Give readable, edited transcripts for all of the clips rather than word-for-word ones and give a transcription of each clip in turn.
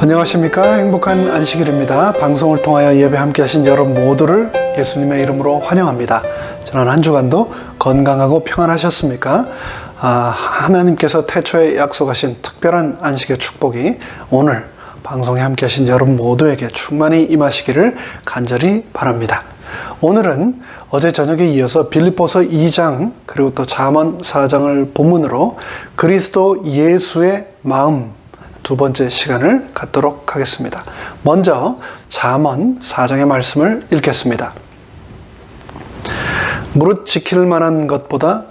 안녕하십니까. 행복한 안식일입니다. 방송을 통하여 예배 함께 하신 여러분 모두를 예수님의 이름으로 환영합니다. 지난 한 주간도 건강하고 평안하셨습니까? 하나님께서 태초에 약속하신 특별한 안식의 축복이 오늘 방송에 함께 하신 여러분 모두에게 충만히 임하시기를 간절히 바랍니다. 오늘은 어제 저녁에 이어서 빌립보서 2장 그리고 또 잠언 4장을 본문으로 그리스도 예수의 마음 두 번째 시간을 갖도록 하겠습니다. 먼저 잠언 4장의 말씀을 읽겠습니다. 무릇 지킬 만한 것보다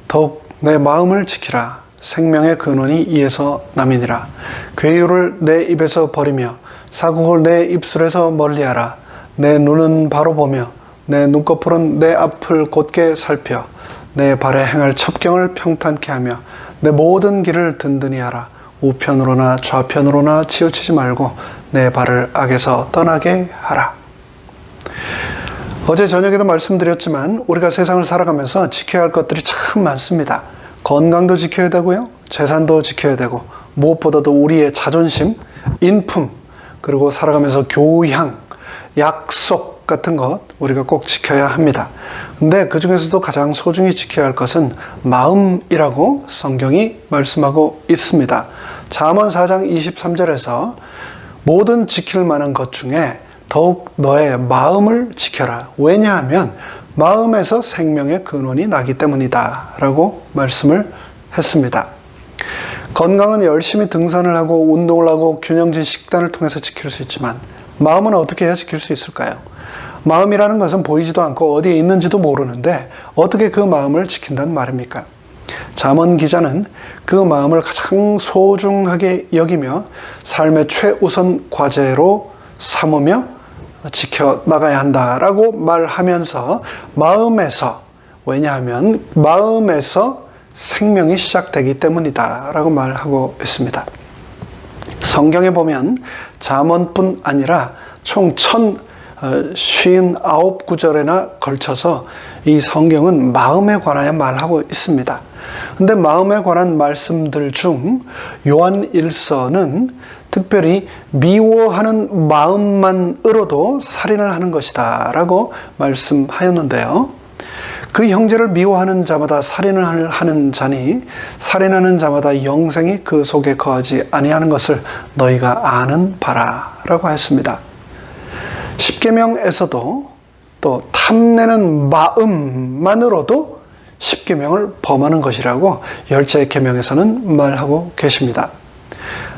더욱 내 마음을 지키라. 생명의 근원이 이에서 남이니라. 괴유를 내 입에서 버리며 사국을 내 입술에서 멀리하라. 내 눈은 바로 보며 내 눈꺼풀은 내 앞을 곧게 살펴 내 발에 행할 첩경을 평탄케 하며 내 모든 길을 든든히 하라. 우편으로나 좌편으로나 치우치지 말고 내 발을 악에서 떠나게 하라. 어제 저녁에도 말씀드렸지만 우리가 세상을 살아가면서 지켜야 할 것들이 참 많습니다. 건강도 지켜야 되고요. 재산도 지켜야 되고 무엇보다도 우리의 자존심, 인품, 그리고 살아가면서 교양, 약속 같은 것 우리가 꼭 지켜야 합니다. 근데 그 중에서도 가장 소중히 지켜야 할 것은 마음이라고 성경이 말씀하고 있습니다. 잠언 4장 23절에서 모든 지킬 만한 것 중에 더욱 너의 마음을 지켜라. 왜냐하면 마음에서 생명의 근원이 나기 때문이다 라고 말씀을 했습니다. 건강은 열심히 등산을 하고 운동을 하고 균형진 식단을 통해서 지킬 수 있지만 마음은 어떻게 해야 지킬 수 있을까요? 마음이라는 것은 보이지도 않고 어디에 있는지도 모르는데 어떻게 그 마음을 지킨다는 말입니까? 잠언 기자는 그 마음을 가장 소중하게 여기며 삶의 최우선 과제로 삼으며 지켜나가야 한다라고 말하면서 마음에서, 왜냐하면 마음에서 생명이 시작되기 때문이다 라고 말하고 있습니다. 성경에 보면 잠언뿐 아니라 총 1059구절에나 걸쳐서 이 성경은 마음에 관하여 말하고 있습니다. 근데 마음에 관한 말씀들 중 요한 1서는 특별히 미워하는 마음만으로도 살인을 하는 것이다 라고 말씀하였는데요. 그 형제를 미워하는 자마다 살인을 하는 자니 살인하는 자마다 영생이 그 속에 거하지 아니하는 것을 너희가 아는 바라 라고 하였습니다. 십계명에서도 또 탐내는 마음만으로도 십계명을 범하는 것이라고 열째 계명에서는 말하고 계십니다.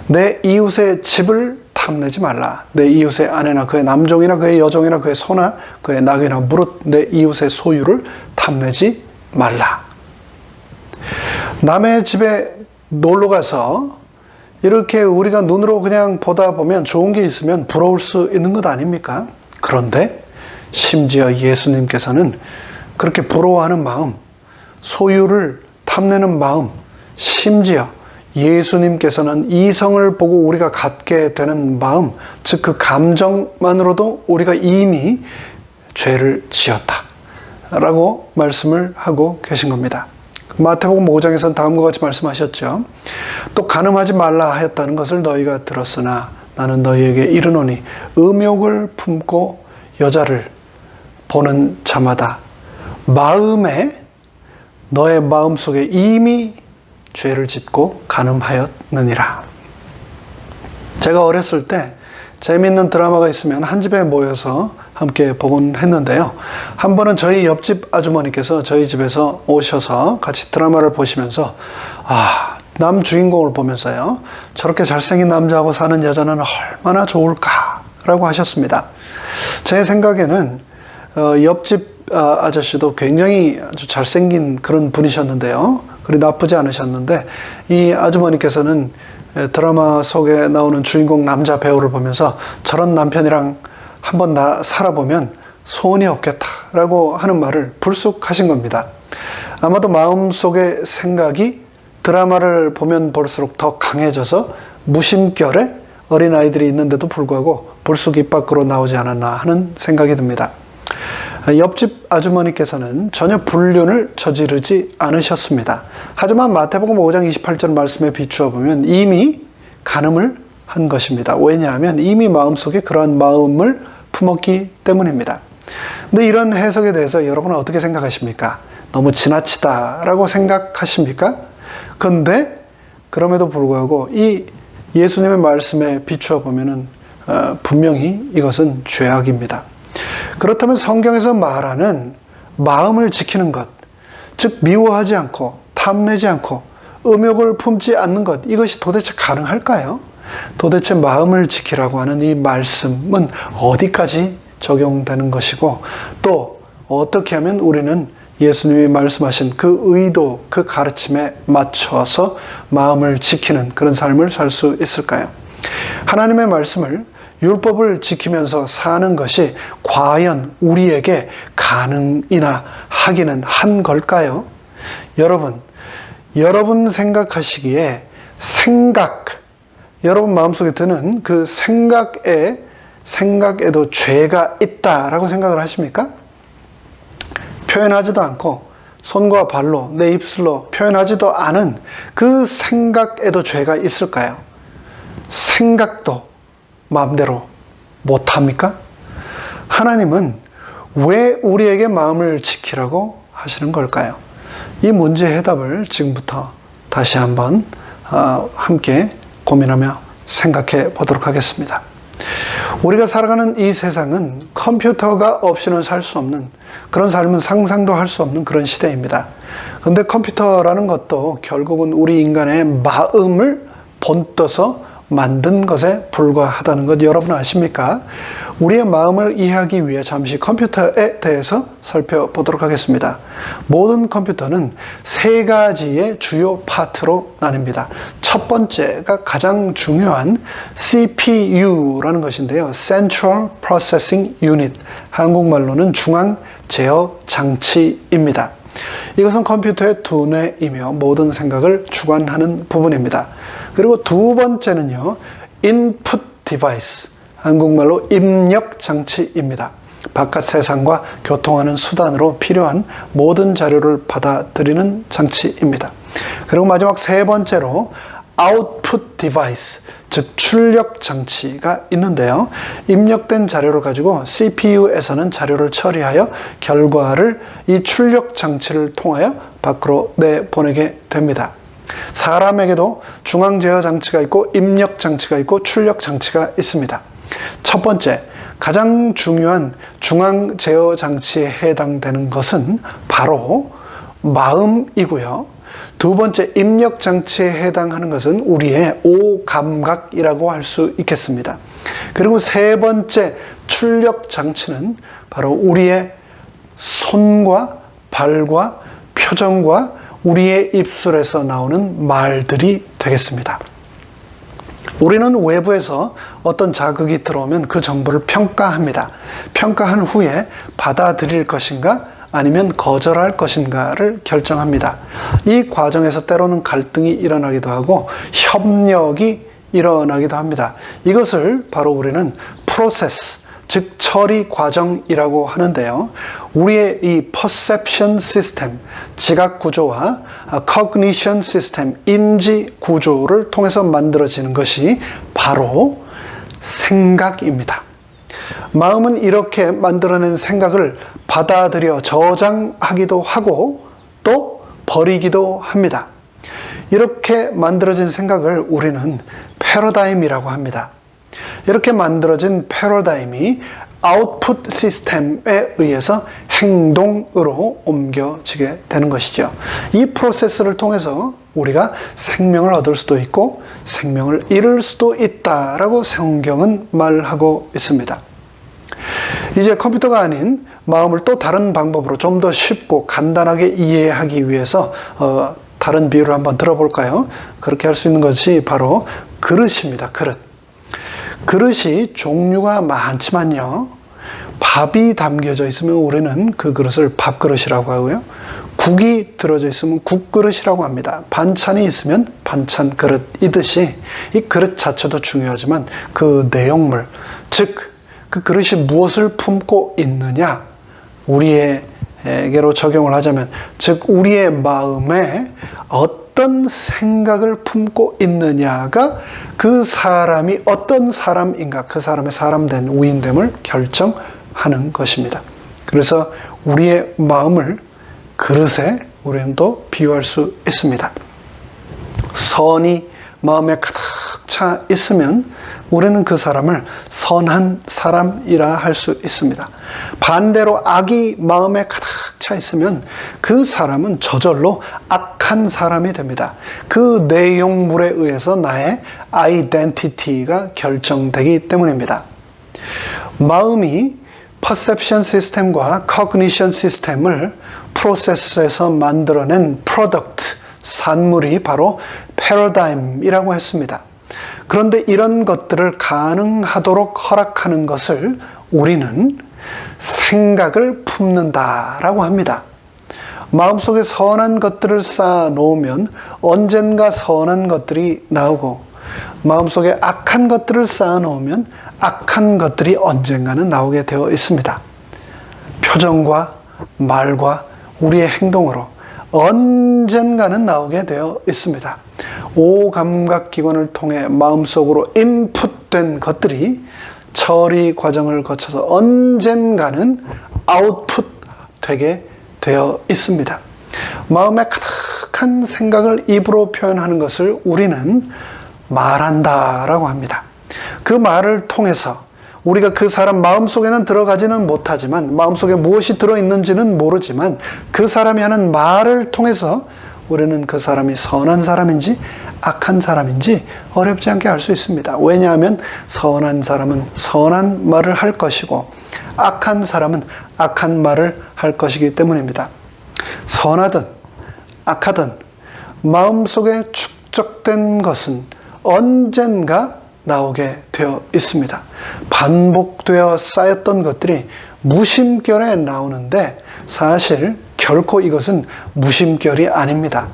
내 이웃의 집을 탐내지 말라. 내 이웃의 아내나 그의 남종이나 그의 여종이나 그의 소나 그의 낙이나 무릇 내 이웃의 소유를 탐내지 말라. 남의 집에 놀러가서 이렇게 우리가 눈으로 그냥 보다 보면 좋은 게 있으면 부러울 수 있는 것 아닙니까? 그런데 심지어 예수님께서는 그렇게 부러워하는 마음, 소유를 탐내는 마음, 심지어 예수님께서는 이성을 보고 우리가 갖게 되는 마음, 즉 그 감정만으로도 우리가 이미 죄를 지었다 라고 말씀을 하고 계신 겁니다. 마태복음 5장에서는 다음과 같이 말씀하셨죠. 또 간음하지 말라 하였다는 것을 너희가 들었으나 나는 너희에게 이르노니 음욕을 품고 여자를 보는 자마다 마음에 너의 마음속에 이미 죄를 짓고 간음하였느니라. 제가 어렸을 때 재미있는 드라마가 있으면 한 집에 모여서 함께 보곤 했는데요. 한 번은 저희 옆집 아주머니께서 저희 집에서 오셔서 같이 드라마를 보시면서 남 주인공을 보면서요. 저렇게 잘생긴 남자하고 사는 여자는 얼마나 좋을까라고 하셨습니다. 제 생각에는 옆집 아저씨도 굉장히 아주 잘생긴 그런 분이셨는데요. 그리 나쁘지 않으셨는데 이 아주머니께서는 드라마 속에 나오는 주인공 남자 배우를 보면서 저런 남편이랑 한번 살아보면 소원이 없겠다라고 하는 말을 불쑥 하신 겁니다. 아마도 마음속의 생각이 드라마를 보면 볼수록 더 강해져서 무심결에 어린아이들이 있는데도 불구하고 불쑥 입 밖으로 나오지 않았나 하는 생각이 듭니다. 옆집 아주머니께서는 전혀 불륜을 저지르지 않으셨습니다. 하지만 마태복음 5장 28절 말씀에 비추어 보면 이미 간음을 한 것입니다. 왜냐하면 이미 마음속에 그러한 마음을 품었기 때문입니다. 근데 이런 해석에 대해서 여러분은 어떻게 생각하십니까? 너무 지나치다라고 생각하십니까? 그런데 그럼에도 불구하고 이 예수님의 말씀에 비추어 보면은 분명히 이것은 죄악입니다. 그렇다면 성경에서 말하는 마음을 지키는 것, 즉 미워하지 않고 탐내지 않고 음욕을 품지 않는 것, 이것이 도대체 가능할까요? 도대체 마음을 지키라고 하는 이 말씀은 어디까지 적용되는 것이고, 또 어떻게 하면 우리는 예수님이 말씀하신 그 의도, 그 가르침에 맞춰서 마음을 지키는 그런 삶을 살 수 있을까요? 하나님의 말씀을, 율법을 지키면서 사는 것이 과연 우리에게 가능이나 하기는 한 걸까요? 여러분 생각하시기에 여러분 마음속에 드는 그 생각에도 죄가 있다라고 생각을 하십니까? 표현하지도 않고 손과 발로 내 입술로 표현하지도 않은 그 생각에도 죄가 있을까요? 생각도 마음대로 못합니까? 하나님은 왜 우리에게 마음을 지키라고 하시는 걸까요? 이 문제의 해답을 지금부터 다시 한번 함께 고민하며 생각해 보도록 하겠습니다. 우리가 살아가는 이 세상은 컴퓨터가 없이는 살 수 없는, 그런 삶은 상상도 할 수 없는 그런 시대입니다. 그런데 컴퓨터라는 것도 결국은 우리 인간의 마음을 본떠서 만든 것에 불과하다는 것 여러분 아십니까? 우리의 마음을 이해하기 위해 잠시 컴퓨터에 대해서 살펴보도록 하겠습니다. 모든 컴퓨터는 세 가지의 주요 파트로 나뉩니다. 첫 번째가 가장 중요한 CPU라는 것인데요. Central Processing Unit, 한국말로는 중앙 제어 장치입니다. 이것은 컴퓨터의 두뇌이며 모든 생각을 주관하는 부분입니다. 그리고 두 번째는요, Input Device, 한국말로 입력 장치입니다. 바깥 세상과 교통하는 수단으로 필요한 모든 자료를 받아들이는 장치입니다. 그리고 마지막 세 번째로 Output Device, 즉 출력 장치가 있는데요. 입력된 자료를 가지고 CPU에서는 자료를 처리하여 결과를 이 출력 장치를 통하여 밖으로 내보내게 됩니다. 사람에게도 중앙 제어 장치가 있고 입력 장치가 있고 출력 장치가 있습니다. 첫 번째, 가장 중요한 중앙 제어 장치에 해당되는 것은 바로 마음이고요. 두 번째, 입력 장치에 해당하는 것은 우리의 오감각이라고 할 수 있겠습니다. 그리고 세 번째, 출력 장치는 바로 우리의 손과 발과 표정과 우리의 입술에서 나오는 말들이 되겠습니다. 우리는 외부에서 어떤 자극이 들어오면 그 정보를 평가합니다. 평가한 후에 받아들일 것인가 아니면 거절할 것인가를 결정합니다. 이 과정에서 때로는 갈등이 일어나기도 하고 협력이 일어나기도 합니다. 이것을 바로 우리는 프로세스, 즉 처리 과정이라고 하는데요. 우리의 이 perception system, 지각 구조와 cognition system, 인지 구조를 통해서 만들어지는 것이 바로 생각입니다. 마음은 이렇게 만들어낸 생각을 받아들여 저장하기도 하고 또 버리기도 합니다. 이렇게 만들어진 생각을 우리는 패러다임이라고 합니다. 이렇게 만들어진 패러다임이 아웃풋 시스템에 의해서 행동으로 옮겨지게 되는 것이죠. 이 프로세스를 통해서 우리가 생명을 얻을 수도 있고 생명을 잃을 수도 있다라고 성경은 말하고 있습니다. 이제 컴퓨터가 아닌 마음을 또 다른 방법으로 좀 더 쉽고 간단하게 이해하기 위해서 다른 비유를 한번 들어볼까요? 그렇게 할 수 있는 것이 바로 그릇입니다. 그릇이 종류가 많지만요, 밥이 담겨져 있으면 우리는 그 그릇을 밥그릇이라고 하고요, 국이 들어져 있으면 국그릇이라고 합니다. 반찬이 있으면 반찬 그릇이듯이 이 그릇 자체도 중요하지만 그 내용물, 즉 그 그릇이 무엇을 품고 있느냐, 우리에게로 적용을 하자면, 즉 우리의 마음에 어떤 어떤 생각을 품고 있느냐가 그 사람이 어떤 사람인가, 그 사람의 사람된 우인됨을 결정하는 것입니다. 그래서 우리의 마음을 그릇에 우리는 또 비유할 수 있습니다. 선이 마음에 가득 차 있으면 우리는 그 사람을 선한 사람이라 할 수 있습니다. 반대로 악이 마음에 가득 차 있으면 그 사람은 저절로 악한 사람이 됩니다. 그 내용물에 의해서 나의 아이덴티티가 결정되기 때문입니다. 마음이 퍼셉션 시스템과 커그니션 시스템을 프로세스에서 만들어낸 프로덕트, 산물이 바로 패러다임이라고 했습니다. 그런데 이런 것들을 가능하도록 허락하는 것을 우리는 생각을 품는다라고 합니다. 마음속에 선한 것들을 쌓아 놓으면 언젠가 선한 것들이 나오고, 마음속에 악한 것들을 쌓아 놓으면 악한 것들이 언젠가는 나오게 되어 있습니다. 표정과 말과 우리의 행동으로 언젠가는 나오게 되어 있습니다. 오감각기관을 통해 마음속으로 인풋된 것들이 처리 과정을 거쳐서 언젠가는 아웃풋 되게 되어 있습니다. 마음에 가득한 생각을 입으로 표현하는 것을 우리는 말한다라고 합니다. 그 말을 통해서 우리가 그 사람 마음속에는 들어가지는 못하지만, 마음속에 무엇이 들어있는지는 모르지만, 그 사람이 하는 말을 통해서 우리는 그 사람이 선한 사람인지 악한 사람인지 어렵지 않게 알 수 있습니다. 왜냐하면 선한 사람은 선한 말을 할 것이고 악한 사람은 악한 말을 할 것이기 때문입니다. 선하든 악하든 마음속에 축적된 것은 언젠가 나오게 되어 있습니다. 반복되어 쌓였던 것들이 무심결에 나오는데 사실 결코 이것은 무심결이 아닙니다.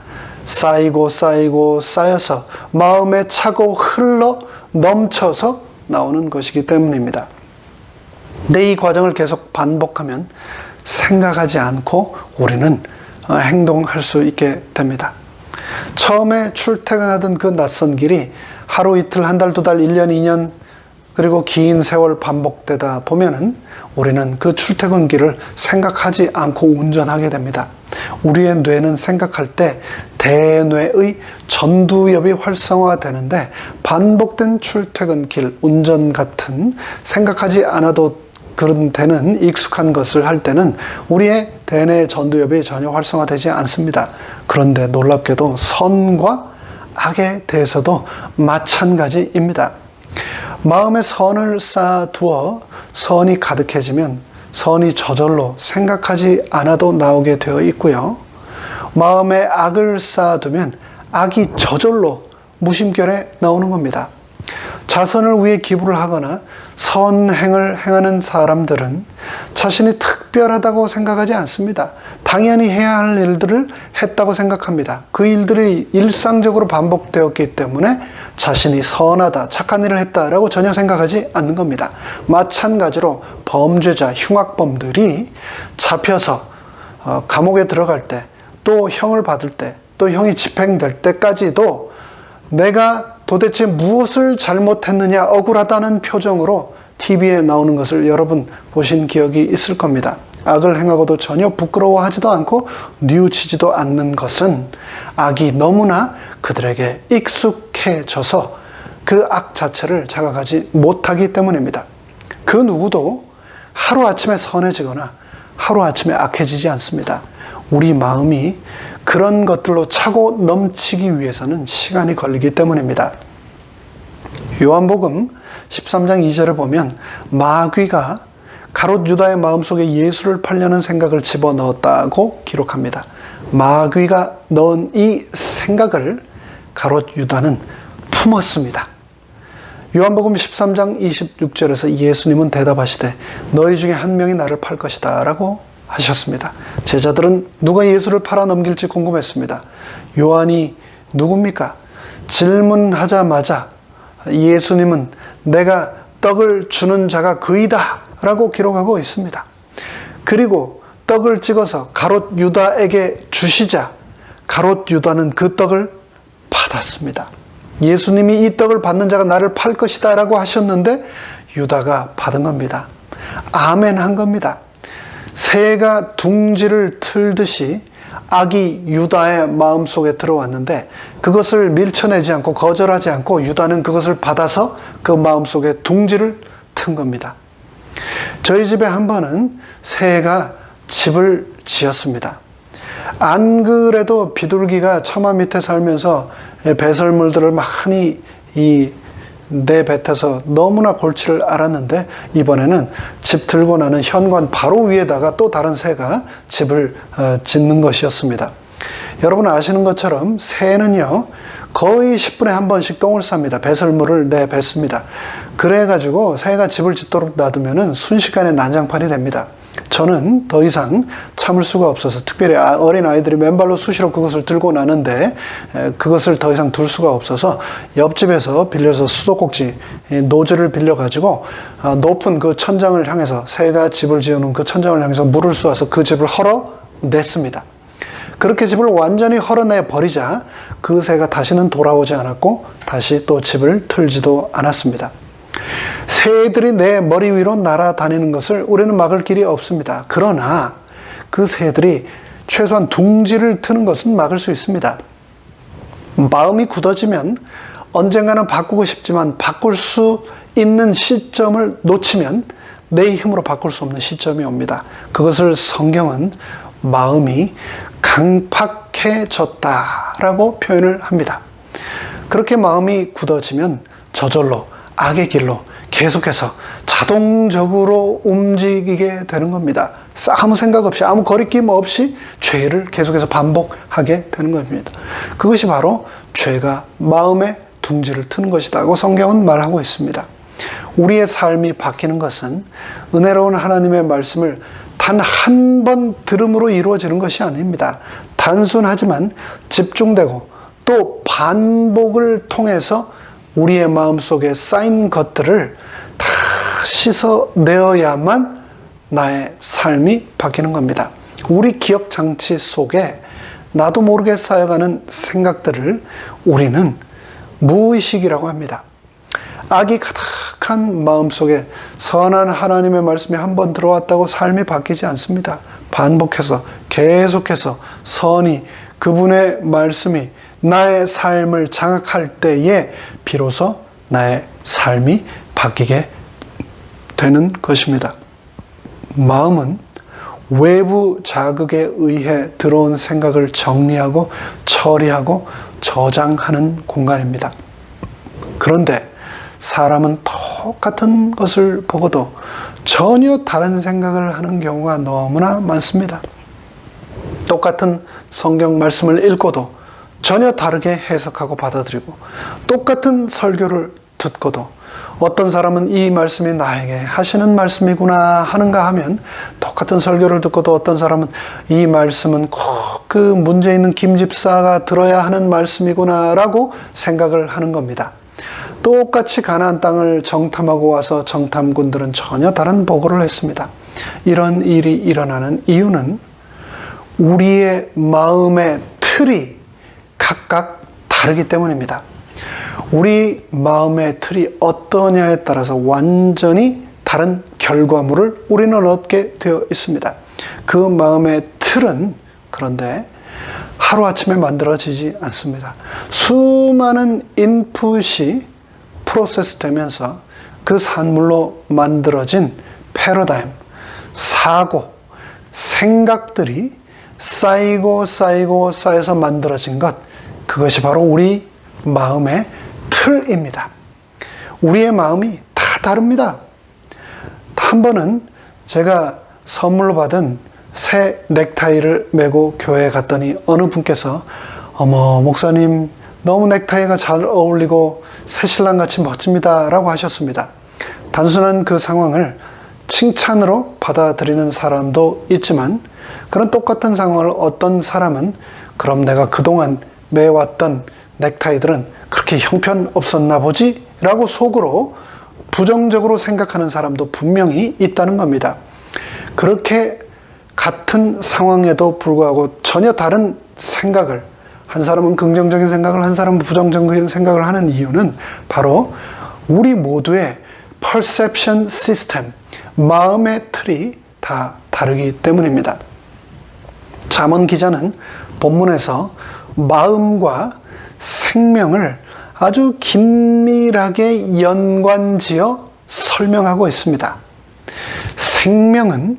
쌓이고 쌓이고 쌓여서 마음에 차고 흘러 넘쳐서 나오는 것이기 때문입니다. 근데 이 과정을 계속 반복하면 생각하지 않고 우리는 행동할 수 있게 됩니다. 처음에 출퇴근하던 그 낯선 길이 하루 이틀, 한 달, 두 달, 1년, 2년 그리고 긴 세월 반복되다 보면은 우리는 그 출퇴근길을 생각하지 않고 운전하게 됩니다. 우리의 뇌는 생각할 때 대뇌의 전두엽이 활성화되는데, 반복된 출퇴근길, 운전 같은 생각하지 않아도 그런 되는 익숙한 것을 할 때는 우리의 대뇌 전두엽이 전혀 활성화되지 않습니다. 그런데 놀랍게도 선과 악에 대해서도 마찬가지입니다. 마음에 선을 쌓아두어 선이 가득해지면 선이 저절로 생각하지 않아도 나오게 되어 있고요. 마음에 악을 쌓아두면 악이 저절로 무심결에 나오는 겁니다. 자선을 위해 기부를 하거나 선행을 행하는 사람들은 자신이 특별하다고 생각하지 않습니다. 당연히 해야 할 일들을 했다고 생각합니다. 그 일들이 일상적으로 반복되었기 때문에 자신이 선하다, 착한 일을 했다라고 전혀 생각하지 않는 겁니다. 마찬가지로 범죄자, 흉악범들이 잡혀서 감옥에 들어갈 때, 또 형을 받을 때, 또 형이 집행될 때까지도 내가 도대체 무엇을 잘못했느냐 억울하다는 표정으로 TV에 나오는 것을 여러분 보신 기억이 있을 겁니다. 악을 행하고도 전혀 부끄러워하지도 않고 뉘우치지도 않는 것은 악이 너무나 그들에게 익숙해져서 그 악 자체를 자각하지 못하기 때문입니다. 그 누구도 하루아침에 선해지거나 하루아침에 악해지지 않습니다. 우리 마음이 그런 것들로 차고 넘치기 위해서는 시간이 걸리기 때문입니다. 요한복음 13장 2절을 보면 마귀가 가롯 유다의 마음속에 예수를 팔려는 생각을 집어넣었다고 기록합니다. 마귀가 넣은 이 생각을 가롯 유다는 품었습니다. 요한복음 13장 26절에서 예수님은 대답하시되 너희 중에 한 명이 나를 팔 것이다 라고 하셨습니다. 제자들은 누가 예수를 팔아 넘길지 궁금했습니다. 요한이 누굽니까? 질문하자마자 예수님은 내가 떡을 주는 자가 그이다 라고 기록하고 있습니다. 그리고 떡을 찍어서 가롯 유다에게 주시자 가롯 유다는 그 떡을 받았습니다. 예수님이 이 떡을 받는 자가 나를 팔 것이다 라고 하셨는데 유다가 받은 겁니다. 아멘 한 겁니다. 새가 둥지를 틀듯이 악이 유다의 마음속에 들어왔는데 그것을 밀쳐내지 않고 거절하지 않고 유다는 그것을 받아서 그 마음속에 둥지를 튼 겁니다. 저희 집에 한 번은 새가 집을 지었습니다. 안 그래도 비둘기가 처마 밑에 살면서 배설물들을 많이 내뱉어서 너무나 골치를 앓았는데 이번에는 집 들고 나는 현관 바로 위에다가 또 다른 새가 집을 짓는 것이었습니다. 여러분 아시는 것처럼 새는요 거의 10분에 한 번씩 똥을 쌉니다. 배설물을 내뱉습니다. 그래가지고 새가 집을 짓도록 놔두면 순식간에 난장판이 됩니다. 저는 더 이상 참을 수가 없어서 특별히 어린 아이들이 맨발로 수시로 그것을 들고 나는데 그것을 더 이상 둘 수가 없어서 옆집에서 빌려서 수도꼭지 노즐을 빌려가지고 높은 그 천장을 향해서 새가 집을 지어놓은 그 천장을 향해서 물을 쏘아서 그 집을 헐어냈습니다. 그렇게 집을 완전히 헐어내 버리자 그 새가 다시는 돌아오지 않았고 다시 또 집을 틀지도 않았습니다. 새들이 내 머리 위로 날아다니는 것을 우리는 막을 길이 없습니다. 그러나 그 새들이 최소한 둥지를 트는 것은 막을 수 있습니다. 마음이 굳어지면 언젠가는 바꾸고 싶지만 바꿀 수 있는 시점을 놓치면 내 힘으로 바꿀 수 없는 시점이 옵니다. 그것을 성경은 마음이 강팍해졌다라고 표현을 합니다. 그렇게 마음이 굳어지면 저절로 악의 길로 계속해서 자동적으로 움직이게 되는 겁니다. 아무 생각 없이 아무 거리낌 없이 죄를 계속해서 반복하게 되는 겁니다. 그것이 바로 죄가 마음에 둥지를 트는 것이라고 성경은 말하고 있습니다. 우리의 삶이 바뀌는 것은 은혜로운 하나님의 말씀을 단 한 번 들음으로 이루어지는 것이 아닙니다. 단순하지만 집중되고 또 반복을 통해서 우리의 마음속에 쌓인 것들을 다 씻어내어야만 나의 삶이 바뀌는 겁니다. 우리 기억 장치 속에 나도 모르게 쌓여가는 생각들을 우리는 무의식이라고 합니다. 악이 가득한 마음속에 선한 하나님의 말씀이 한번 들어왔다고 삶이 바뀌지 않습니다. 반복해서 계속해서 선이 그분의 말씀이 나의 삶을 장악할 때에 비로소 나의 삶이 바뀌게 되는 것입니다. 마음은 외부 자극에 의해 들어온 생각을 정리하고 처리하고 저장하는 공간입니다. 그런데 사람은 똑같은 것을 보고도 전혀 다른 생각을 하는 경우가 너무나 많습니다. 똑같은 성경 말씀을 읽고도 전혀 다르게 해석하고 받아들이고 똑같은 설교를 듣고도 어떤 사람은 이 말씀이 나에게 하시는 말씀이구나 하는가 하면 똑같은 설교를 듣고도 어떤 사람은 이 말씀은 꼭 그 문제 있는 김 집사가 들어야 하는 말씀이구나 라고 생각을 하는 겁니다. 똑같이 가나안 땅을 정탐하고 와서 정탐군들은 전혀 다른 보고를 했습니다. 이런 일이 일어나는 이유는 우리의 마음의 틀이 각각 다르기 때문입니다. 우리 마음의 틀이 어떠냐에 따라서 완전히 다른 결과물을 우리는 얻게 되어 있습니다. 그 마음의 틀은 그런데 하루아침에 만들어지지 않습니다. 수많은 인풋이 프로세스 되면서 그 산물로 만들어진 패러다임, 사고, 생각들이 쌓여서 만들어진 것, 그것이 바로 우리 마음의 틀입니다. 우리의 마음이 다 다릅니다. 한 번은 제가 선물로 받은 새 넥타이를 메고 교회에 갔더니 어느 분께서 어머 목사님 너무 넥타이가 잘 어울리고 새 신랑같이 멋집니다 라고 하셨습니다. 단순한 그 상황을 칭찬으로 받아들이는 사람도 있지만 그런 똑같은 상황을 어떤 사람은 그럼 내가 그동안 매왔던 넥타이들은 그렇게 형편없었나 보지? 라고 속으로 부정적으로 생각하는 사람도 분명히 있다는 겁니다. 그렇게 같은 상황에도 불구하고 전혀 다른 생각을 한 사람은 긍정적인 생각을, 한 사람은 부정적인 생각을 하는 이유는 바로 우리 모두의 perception system, 마음의 틀이 다 다르기 때문입니다. 잠언 기자는 본문에서 마음과 생명을 아주 긴밀하게 연관지어 설명하고 있습니다. 생명은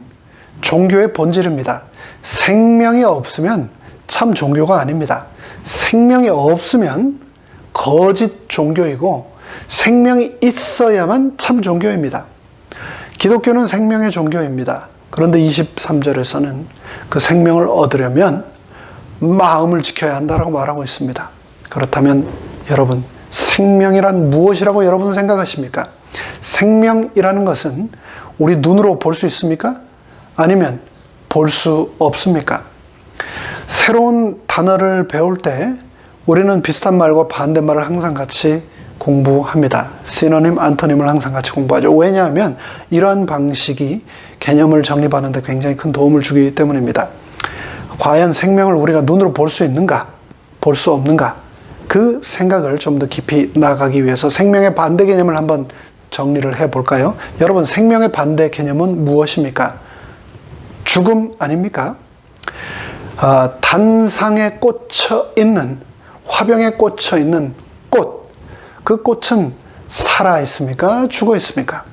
종교의 본질입니다. 생명이 없으면 참 종교가 아닙니다. 생명이 없으면 거짓 종교이고 생명이 있어야만 참 종교입니다. 기독교는 생명의 종교입니다. 그런데 23절에서는 그 생명을 얻으려면 마음을 지켜야 한다고 말하고 있습니다. 그렇다면 여러분, 생명이란 무엇이라고 여러분은 생각하십니까? 생명이라는 것은 우리 눈으로 볼 수 있습니까? 아니면 볼 수 없습니까? 새로운 단어를 배울 때 우리는 비슷한 말과 반대말을 항상 같이 공부합니다. 시노님, 안토님을 항상 같이 공부하죠. 왜냐하면 이러한 방식이 개념을 정립하는 데 굉장히 큰 도움을 주기 때문입니다. 과연 생명을 우리가 눈으로 볼 수 있는가? 볼 수 없는가? 그 생각을 좀 더 깊이 나가기 위해서 생명의 반대 개념을 한번 정리를 해볼까요? 여러분, 생명의 반대 개념은 무엇입니까? 죽음 아닙니까? 단상에 꽂혀 있는, 화병에 꽂혀 있는 꽃, 그 꽃은 살아 있습니까? 죽어 있습니까?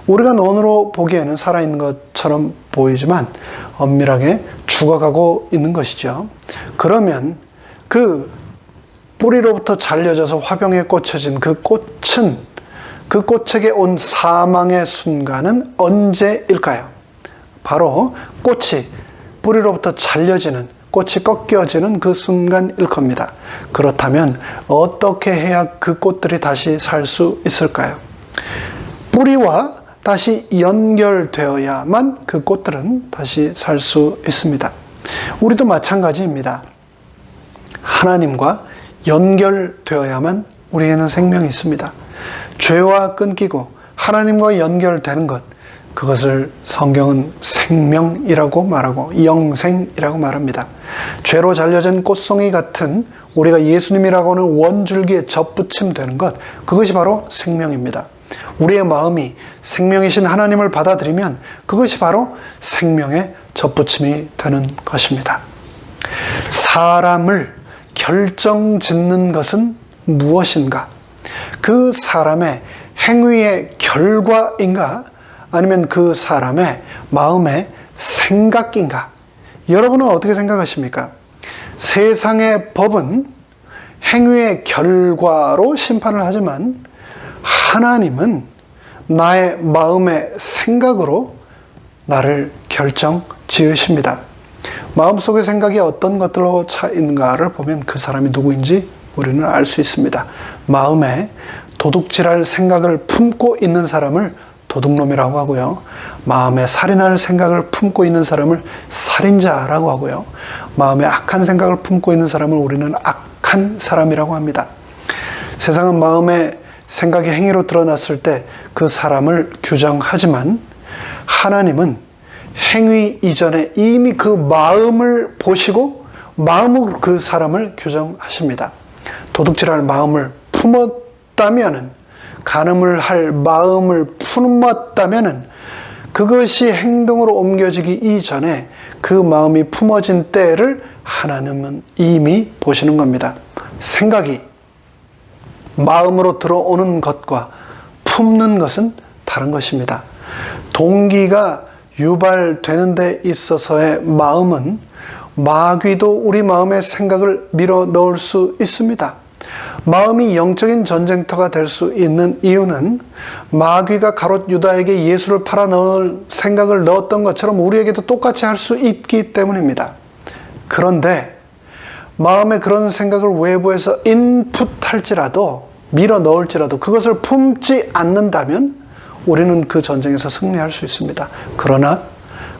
우리가 눈으로 보기에는 살아있는 것처럼 보이지만 엄밀하게 죽어가고 있는 것이죠. 그러면 그 뿌리로부터 잘려져서 화병에 꽂혀진 그 꽃은, 그 꽃에게 온 사망의 순간은 언제일까요? 바로 꽃이 뿌리로부터 잘려지는, 꽃이 꺾여지는 그 순간일 겁니다. 그렇다면 어떻게 해야 그 꽃들이 다시 살 수 있을까요? 뿌리와 다시 연결되어야만 그 꽃들은 다시 살 수 있습니다. 우리도 마찬가지입니다. 하나님과 연결되어야만 우리에는 생명이 있습니다. 죄와 끊기고 하나님과 연결되는 것, 그것을 성경은 생명이라고 말하고 영생이라고 말합니다. 죄로 잘려진 꽃송이 같은 우리가 예수님이라고 하는 원줄기에 접붙임되는 것, 그것이 바로 생명입니다. 우리의 마음이 생명이신 하나님을 받아들이면 그것이 바로 생명의 접붙임이 되는 것입니다. 사람을 결정짓는 것은 무엇인가? 그 사람의 행위의 결과인가? 아니면 그 사람의 마음의 생각인가? 여러분은 어떻게 생각하십니까? 세상의 법은 행위의 결과로 심판을 하지만 하나님은 나의 마음의 생각으로 나를 결정 지으십니다. 마음속의 생각이 어떤 것들로 차 있는가를 보면 그 사람이 누구인지 우리는 알 수 있습니다. 마음에 도둑질할 생각을 품고 있는 사람을 도둑놈이라고 하고요. 마음에 살인할 생각을 품고 있는 사람을 살인자라고 하고요. 마음에 악한 생각을 품고 있는 사람을 우리는 악한 사람이라고 합니다. 세상은 마음의 생각이 행위로 드러났을 때 그 사람을 규정하지만 하나님은 행위 이전에 이미 그 마음을 보시고 마음으로 그 사람을 규정하십니다. 도둑질할 마음을 품었다면은, 간음을 할 마음을 품었다면은 그것이 행동으로 옮겨지기 이전에 그 마음이 품어진 때를 하나님은 이미 보시는 겁니다. 생각이 마음으로 들어오는 것과 품는 것은 다른 것입니다. 동기가 유발되는 데 있어서의 마음은 마귀도 우리 마음의 생각을 밀어 넣을 수 있습니다. 마음이 영적인 전쟁터가 될 수 있는 이유는 마귀가 가롯 유다에게 예수를 팔아 넣을 생각을 넣었던 것처럼 우리에게도 똑같이 할 수 있기 때문입니다. 그런데 마음에 그런 생각을 외부에서 인풋할지라도, 밀어 넣을지라도 그것을 품지 않는다면 우리는 그 전쟁에서 승리할 수 있습니다. 그러나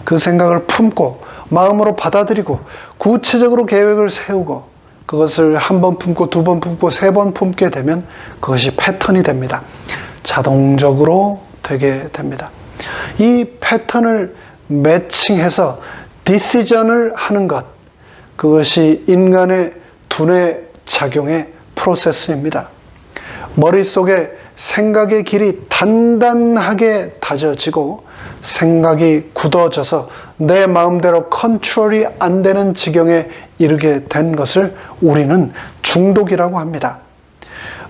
그 생각을 품고 마음으로 받아들이고 구체적으로 계획을 세우고 그것을 한 번 품고 두 번 품고 세 번 품게 되면 그것이 패턴이 됩니다. 자동적으로 되게 됩니다. 이 패턴을 매칭해서 디시전을 하는 것, 그것이 인간의 두뇌 작용의 프로세스입니다. 머릿속에 생각의 길이 단단하게 다져지고 생각이 굳어져서 내 마음대로 컨트롤이 안 되는 지경에 이르게 된 것을 우리는 중독이라고 합니다.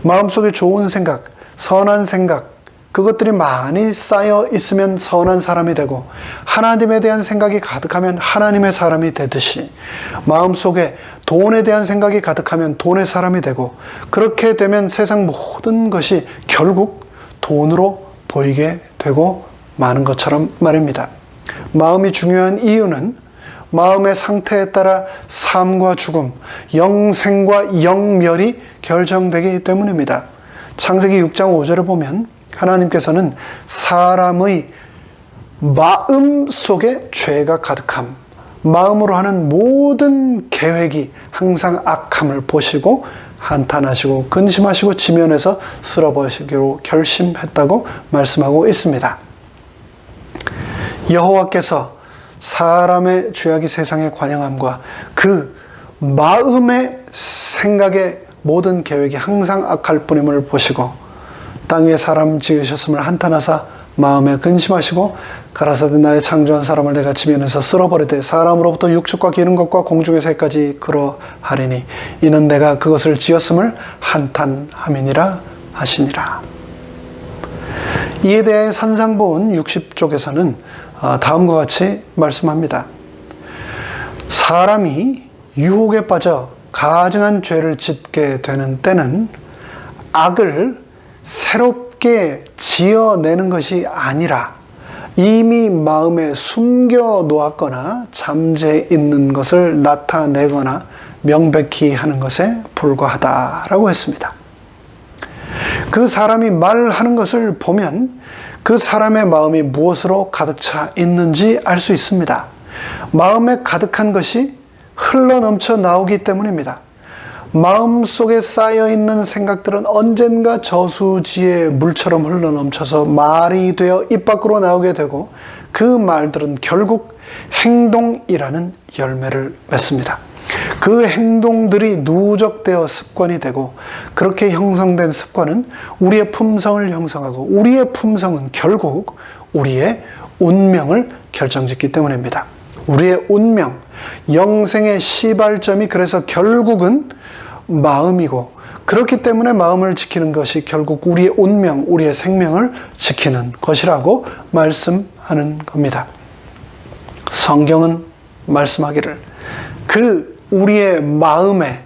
마음속에 좋은 생각, 선한 생각, 그것들이 많이 쌓여 있으면 선한 사람이 되고 하나님에 대한 생각이 가득하면 하나님의 사람이 되듯이 마음속에 돈에 대한 생각이 가득하면 돈의 사람이 되고 그렇게 되면 세상 모든 것이 결국 돈으로 보이게 되고 마는 것처럼 말입니다. 마음이 중요한 이유는 마음의 상태에 따라 삶과 죽음, 영생과 영멸이 결정되기 때문입니다. 창세기 6장 5절을 보면 하나님께서는 사람의 마음 속에 죄가 가득함, 마음으로 하는 모든 계획이 항상 악함을 보시고 한탄하시고 근심하시고 지면에서 쓸어버리기로 결심했다고 말씀하고 있습니다. 여호와께서 사람의 죄악이 세상에 관영함과 그 마음의 생각의 모든 계획이 항상 악할 뿐임을 보시고 땅 위에 사람 지으셨음을 한탄하사 마음에 근심하시고 가라사대 나의 창조한 사람을 내가 지면에서 쓸어버리되 사람으로부터 육축과 기는 것과 공중의 새까지 그러하리니 이는 내가 그것을 지었음을 한탄함이니라 하시니라. 이에 대해 산상보훈 60쪽에서는 다음과 같이 말씀합니다. 사람이 유혹에 빠져 가증한 죄를 짓게 되는 때는 악을 새롭게 지어내는 것이 아니라 이미 마음에 숨겨 놓았거나 잠재 있는 것을 나타내거나 명백히 하는 것에 불과하다라고 했습니다. 그 사람이 말하는 것을 보면 그 사람의 마음이 무엇으로 가득 차 있는지 알 수 있습니다. 마음에 가득한 것이 흘러넘쳐 나오기 때문입니다. 마음속에 쌓여있는 생각들은 언젠가 저수지의 물처럼 흘러넘쳐서 말이 되어 입 밖으로 나오게 되고 그 말들은 결국 행동이라는 열매를 맺습니다. 그 행동들이 누적되어 습관이 되고 그렇게 형성된 습관은 우리의 품성을 형성하고 우리의 품성은 결국 우리의 운명을 결정짓기 때문입니다. 우리의 운명, 영생의 시발점이 그래서 결국은 마음이고 그렇기 때문에 마음을 지키는 것이 결국 우리의 운명, 우리의 생명을 지키는 것이라고 말씀하는 겁니다. 성경은 말씀하기를 그 우리의 마음에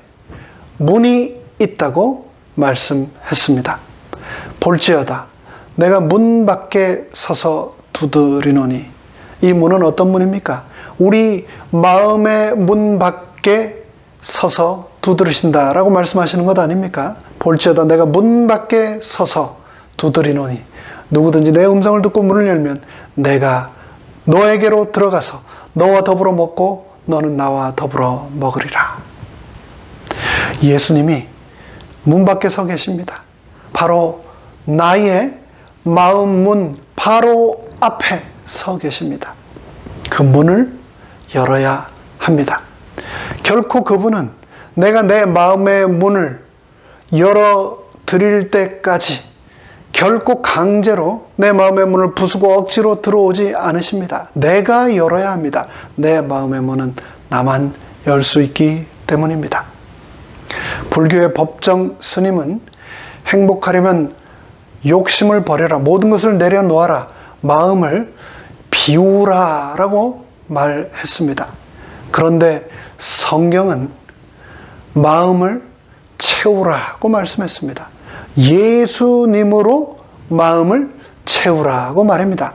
문이 있다고 말씀했습니다. 볼지어다 내가 문 밖에 서서 두드리노니 이 문은 어떤 문입니까? 우리 마음의 문 밖에 서서 두드리신다라고 말씀하시는 것 아닙니까? 볼지어다 내가 문 밖에 서서 두드리노니 누구든지 내 음성을 듣고 문을 열면 내가 너에게로 들어가서 너와 더불어 먹고 너는 나와 더불어 먹으리라. 예수님이 문 밖에 서 계십니다. 바로 나의 마음 문 바로 앞에 서 계십니다. 그 문을 열어야 합니다. 결코 그분은 내가 내 마음의 문을 열어드릴 때까지 결코 강제로 내 마음의 문을 부수고 억지로 들어오지 않으십니다. 내가 열어야 합니다. 내 마음의 문은 나만 열 수 있기 때문입니다. 불교의 법정 스님은 행복하려면 욕심을 버려라, 모든 것을 내려놓아라, 마음을 비우라 라고 말했습니다. 그런데 성경은 마음을 채우라고 말씀했습니다. 예수님으로 마음을 채우라고 말입니다.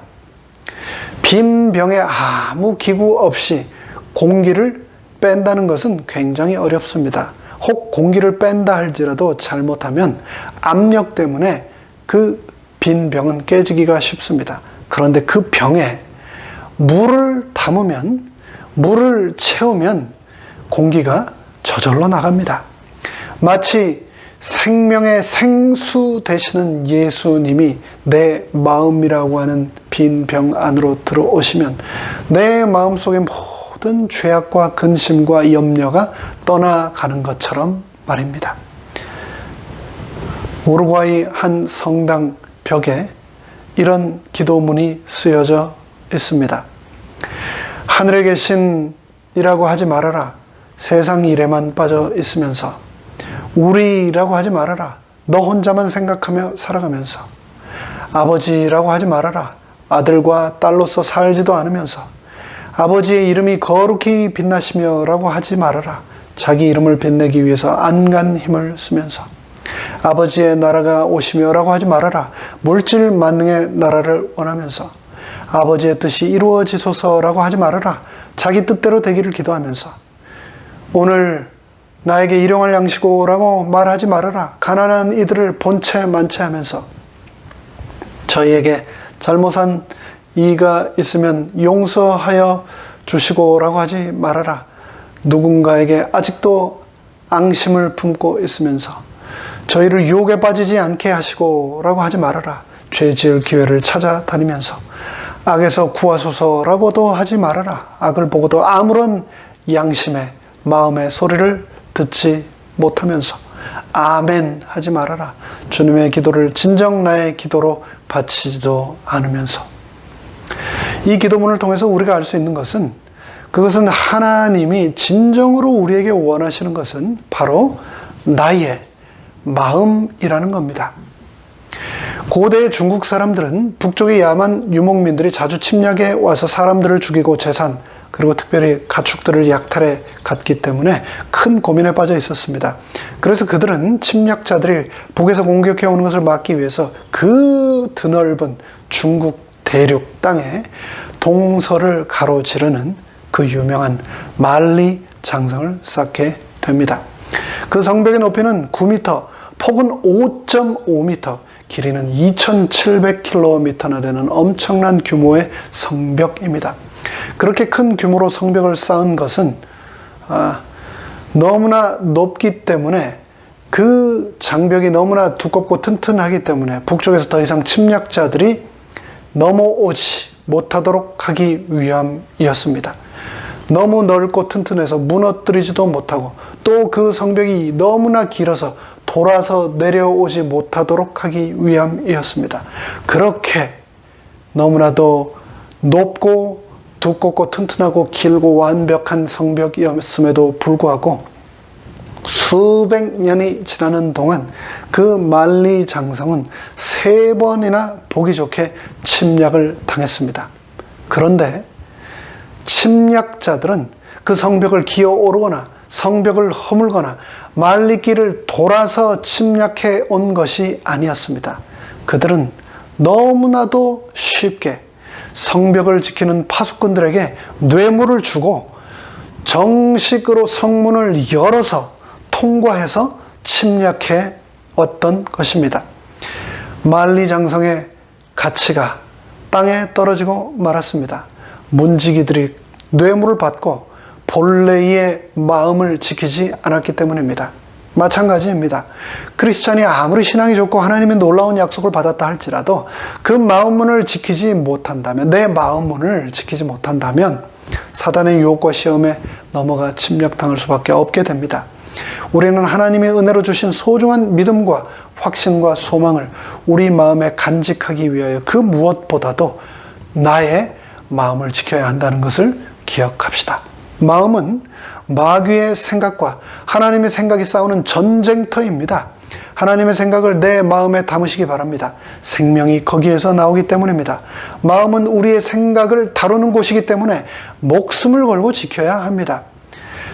빈 병에 아무 기구 없이 공기를 뺀다는 것은 굉장히 어렵습니다. 혹 공기를 뺀다 할지라도 잘못하면 압력 때문에 그 빈 병은 깨지기가 쉽습니다. 그런데 그 병에 물을 담으면, 물을 채우면 공기가 저절로 나갑니다. 마치 생명의 생수 되시는 예수님이 내 마음이라고 하는 빈 병 안으로 들어오시면 내 마음속의 모든 죄악과 근심과 염려가 떠나가는 것처럼 말입니다. 우루과이 한 성당 벽에 이런 기도문이 쓰여져 있습니다. 하늘에 계신 이라고 하지 말아라. 세상 일에만 빠져 있으면서. 우리라고 하지 말아라. 너 혼자만 생각하며 살아가면서. 아버지라고 하지 말아라. 아들과 딸로서 살지도 않으면서. 아버지의 이름이 거룩히 빛나시며 라고 하지 말아라. 자기 이름을 빛내기 위해서 안간 힘을 쓰면서. 아버지의 나라가 오시며 라고 하지 말아라. 물질 만능의 나라를 원하면서. 아버지의 뜻이 이루어지소서라고 하지 말아라. 자기 뜻대로 되기를 기도하면서. 오늘 나에게 일용할 양식오라고 말하지 말아라. 가난한 이들을 본체 만체 하면서. 저희에게 잘못한 이가 있으면 용서하여 주시고라고 하지 말아라. 누군가에게 아직도 앙심을 품고 있으면서 저희를 유혹에 빠지지 않게 하시고라고 하지 말아라. 죄 지을 기회를 찾아다니면서 악에서 구하소서라고도 하지 말아라. 악을 보고도 아무런 양심의 마음의 소리를 듣지 못하면서 아멘 하지 말아라. 주님의 기도를 진정 나의 기도로 바치지도 않으면서. 이 기도문을 통해서 우리가 알 수 있는 것은, 그것은 하나님이 진정으로 우리에게 원하시는 것은 바로 나의 마음이라는 겁니다. 고대 중국 사람들은 북쪽의 야만 유목민들이 자주 침략해 와서 사람들을 죽이고 재산, 그리고 특별히 가축들을 약탈해 갔기 때문에 큰 고민에 빠져 있었습니다. 그래서 그들은 침략자들이 북에서 공격해 오는 것을 막기 위해서 그 드넓은 중국 대륙 땅에 동서를 가로지르는 그 유명한 만리 장성을 쌓게 됩니다. 그 성벽의 높이는 9m, 폭은 5.5m, 길이는 2700km나 되는 엄청난 규모의 성벽입니다. 그렇게 큰 규모로 성벽을 쌓은 것은 너무나 높기 때문에, 그 장벽이 너무나 두껍고 튼튼하기 때문에 북쪽에서 더 이상 침략자들이 넘어오지 못하도록 하기 위함이었습니다. 너무 넓고 튼튼해서 무너뜨리지도 못하고, 또 그 성벽이 너무나 길어서 돌아서 내려오지 못하도록 하기 위함이었습니다. 그렇게 너무나도 높고 두껍고 튼튼하고 길고 완벽한 성벽이었음에도 불구하고 수백 년이 지나는 동안 그 만리 장성은 3번이나 보기 좋게 침략을 당했습니다. 그런데 침략자들은 그 성벽을 기어오르거나 성벽을 허물거나 만리길을 돌아서 침략해 온 것이 아니었습니다. 그들은 너무나도 쉽게 성벽을 지키는 파수꾼들에게 뇌물을 주고 정식으로 성문을 열어서 통과해서 침략해 왔던 것입니다. 만리장성의 가치가 땅에 떨어지고 말았습니다. 문지기들이 뇌물을 받고 본래의 마음을 지키지 않았기 때문입니다. 마찬가지입니다. 크리스찬이 아무리 신앙이 좋고 하나님의 놀라운 약속을 받았다 할지라도 그 마음문을 지키지 못한다면, 내 마음문을 지키지 못한다면 사단의 유혹과 시험에 넘어가 침략당할 수밖에 없게 됩니다. 우리는 하나님의 은혜로 주신 소중한 믿음과 확신과 소망을 우리 마음에 간직하기 위하여 그 무엇보다도 나의 마음을 지켜야 한다는 것을 기억합시다. 마음은 마귀의 생각과 하나님의 생각이 싸우는 전쟁터입니다. 하나님의 생각을 내 마음에 담으시기 바랍니다. 생명이 거기에서 나오기 때문입니다. 마음은 우리의 생각을 다루는 곳이기 때문에 목숨을 걸고 지켜야 합니다.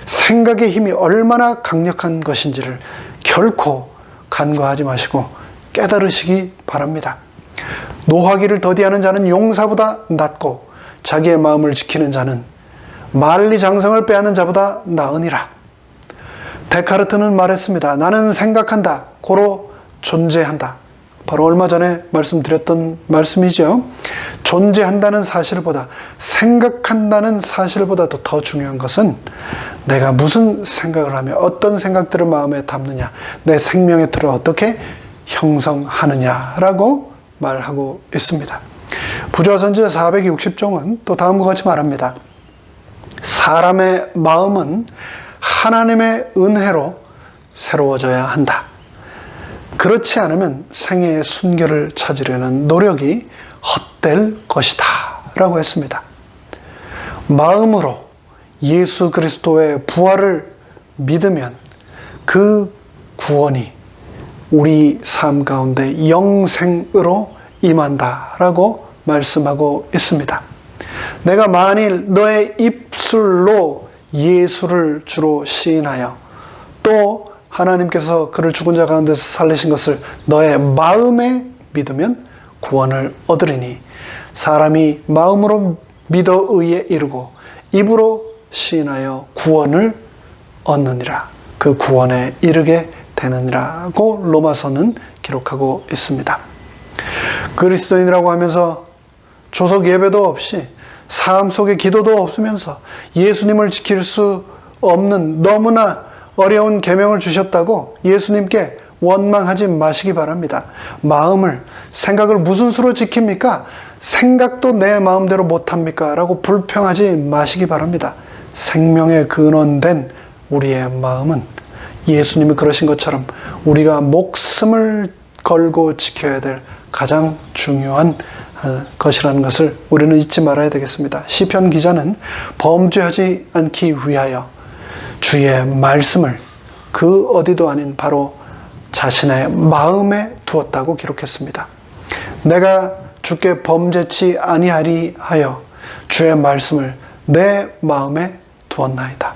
생각의 힘이 얼마나 강력한 것인지를 결코 간과하지 마시고 깨달으시기 바랍니다. 노하기를 더디하는 자는 용사보다 낫고 자기의 마음을 지키는 자는 만리장성을 빼앗는 자보다 나으니라. 데카르트는 말했습니다. 나는 생각한다. 고로 존재한다. 바로 얼마 전에 말씀드렸던 말씀이죠. 존재한다는 사실보다, 생각한다는 사실보다도 더 중요한 것은 내가 무슨 생각을 하며 어떤 생각들을 마음에 담느냐, 내 생명의 틀을 어떻게 형성하느냐라고 말하고 있습니다. 부조화선지자 460종은 또 다음과 같이 말합니다. 사람의 마음은 하나님의 은혜로 새로워져야 한다. 그렇지 않으면 생애의 순결을 찾으려는 노력이 헛될 것이다 라고 했습니다. 마음으로 예수 그리스도의 부활을 믿으면 그 구원이 우리 삶 가운데 영생으로 임한다라고 말씀하고 있습니다. 내가 만일 너의 입술로 예수를 주로 시인하여 또 하나님께서 그를 죽은 자 가운데서 살리신 것을 너의 마음에 믿으면 구원을 얻으리니 사람이 마음으로 믿어 의에 이르고 입으로 시인하여 구원을 얻느니라. 그 구원에 이르게 되느니라고 로마서는 기록하고 있습니다. 그리스도인이라고 하면서 조석 예배도 없이 삶 속에 기도도 없으면서 예수님을 지킬 수 없는 너무나 어려운 계명을 주셨다고 예수님께 원망하지 마시기 바랍니다. 마음을, 생각을 무슨 수로 지킵니까? 생각도 내 마음대로 못합니까? 라고 불평하지 마시기 바랍니다. 생명의 근원된 우리의 마음은 예수님이 그러신 것처럼 우리가 목숨을 걸고 지켜야 될 가장 중요한 것이라는 것을 우리는 잊지 말아야 되겠습니다. 시편 기자는 범죄하지 않기 위하여 주의 말씀을 그 어디도 아닌 바로 자신의 마음에 두었다고 기록했습니다. 내가 주께 범죄치 아니하리 하여 주의 말씀을 내 마음에 두었나이다.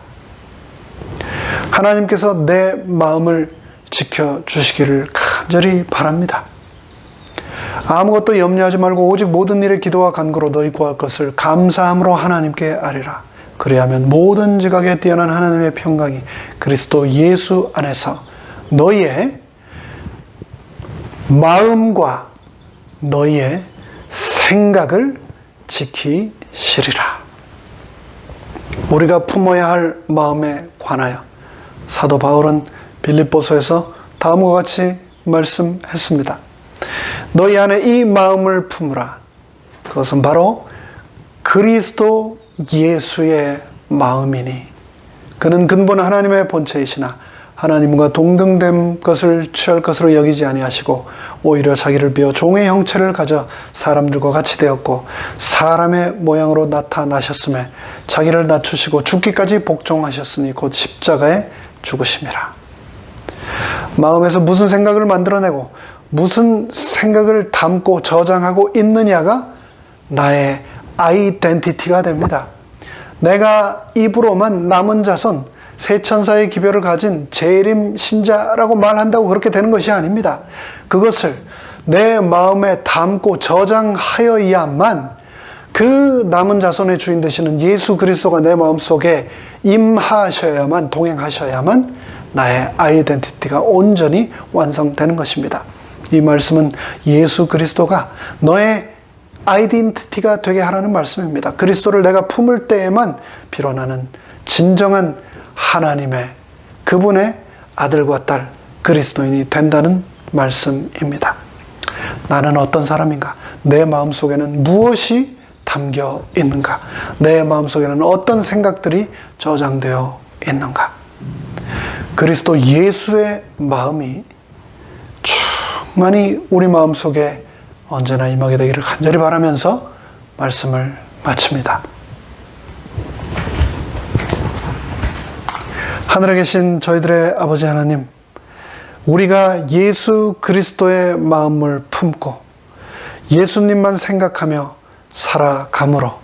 하나님께서 내 마음을 지켜주시기를 간절히 바랍니다. 아무것도 염려하지 말고 오직 모든 일에 기도와 간구로 너희 구할 것을 감사함으로 하나님께 아뢰라. 그리하면 모든 지각에 뛰어난 하나님의 평강이 그리스도 예수 안에서 너희의 마음과 너희의 생각을 지키시리라. 우리가 품어야 할 마음에 관하여 사도 바울은 빌립보서에서 다음과 같이 말씀했습니다. 너희 안에 이 마음을 품으라. 그것은 바로 그리스도 예수의 마음이니 그는 근본 하나님의 본체이시나 하나님과 동등된 것을 취할 것으로 여기지 아니하시고 오히려 자기를 비워 종의 형체를 가져 사람들과 같이 되었고 사람의 모양으로 나타나셨음에 자기를 낮추시고 죽기까지 복종하셨으니 곧 십자가에 죽으심이라. 마음에서 무슨 생각을 만들어내고 무슨 생각을 담고 저장하고 있느냐가 나의 아이덴티티가 됩니다. 내가 입으로만 남은 자손, 세 천사의 기별을 가진 재림 신자라고 말한다고 그렇게 되는 것이 아닙니다. 그것을 내 마음에 담고 저장하여야만 그 남은 자손의 주인 되시는 예수 그리스도가 내 마음속에 임하셔야만, 동행하셔야만 나의 아이덴티티가 온전히 완성되는 것입니다. 이 말씀은 예수 그리스도가 너의 아이덴티티가 되게 하라는 말씀입니다. 그리스도를 내가 품을 때에만 비로 나는 진정한 하나님의 그분의 아들과 딸 그리스도인이 된다는 말씀입니다. 나는 어떤 사람인가? 내 마음속에는 무엇이 담겨 있는가? 내 마음속에는 어떤 생각들이 저장되어 있는가? 그리스도 예수의 마음이 충만히 우리 마음속에 언제나 임하게 되기를 간절히 바라면서 말씀을 마칩니다. 하늘에 계신 저희들의 아버지 하나님, 우리가 예수 그리스도의 마음을 품고 예수님만 생각하며 살아감으로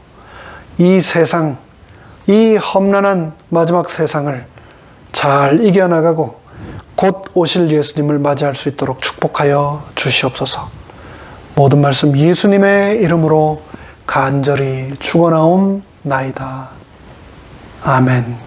이 세상, 이 험난한 마지막 세상을 잘 이겨나가고 곧 오실 예수님을 맞이할 수 있도록 축복하여 주시옵소서. 모든 말씀 예수님의 이름으로 간절히 축원하옵나이다. 아멘.